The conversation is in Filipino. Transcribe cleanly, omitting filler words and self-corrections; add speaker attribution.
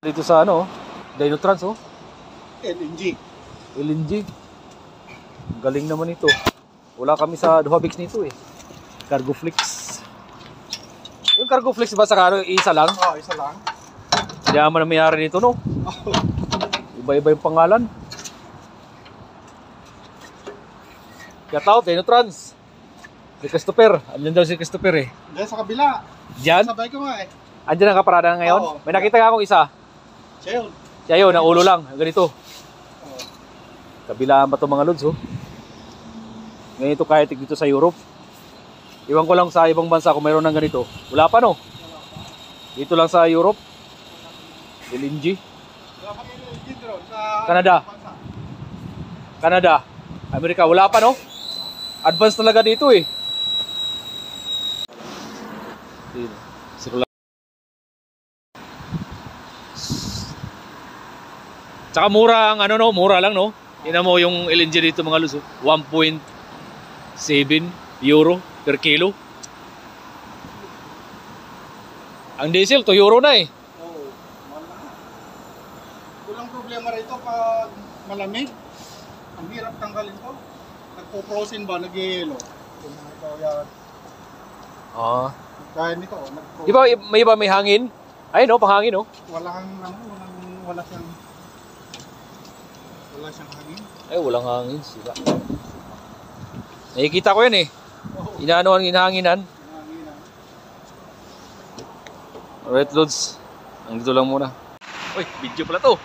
Speaker 1: Dito sa ano, Dinotrans oh.
Speaker 2: LNG.
Speaker 1: LNG. Galing naman ito. Wala kami sa Duhabix nito eh. Cargoflex. Yung Cargoflex ba sa kano, isa lang?
Speaker 2: Oo, isa lang.
Speaker 1: Hindi naman na mayari nito no. Iba-iba yung pangalan. Shout out, Dinotrans. Si Christopher. Andiyan daw si Christopher eh.
Speaker 2: Diyan sa kabila.
Speaker 1: Diyan?
Speaker 2: Sabay ko nga eh.
Speaker 1: Andiyan ang kaparada ngayon?
Speaker 2: Oo.
Speaker 1: May nakita nga akong isa.
Speaker 2: Siya yun.
Speaker 1: Siya yun, na ulo lang. Ganito.
Speaker 2: Oo.
Speaker 1: Kabilaan ba ito mga lods oh. Ngayon ito kahit dito sa Europe. Iwan ko lang sa ibang bansa kung mayroon ng ganito. Wala pa no? Dito lang sa Europe. LNG.
Speaker 2: Wala kami LNG doon sa
Speaker 1: Canada.
Speaker 2: bansa.
Speaker 1: Canada. Amerika. Wala pa no? Advance talaga dito eh. Tsaka mura ang ano no, mura lang no. Tingnan mo yung LNG dito mga lods, 1.7 euro per kilo. Ang diesel 2 euro na eh.
Speaker 2: Oo. Mahal na nga. Walang problema rito pag malamig. Ang hirap tanggalin to. Nagpo-frozen ba, nag-yelo. Ito yan.
Speaker 1: Ah.
Speaker 2: Kaya nito,
Speaker 1: Di ba may hangin? Ay no, panghangin no.
Speaker 2: wala siyang hangin.
Speaker 1: Ay walang hangin sila. Nakikita ko yan eh. Inaanoan, inahanginan. Alright lods. Ang dito lang muna. Uy, video pala to.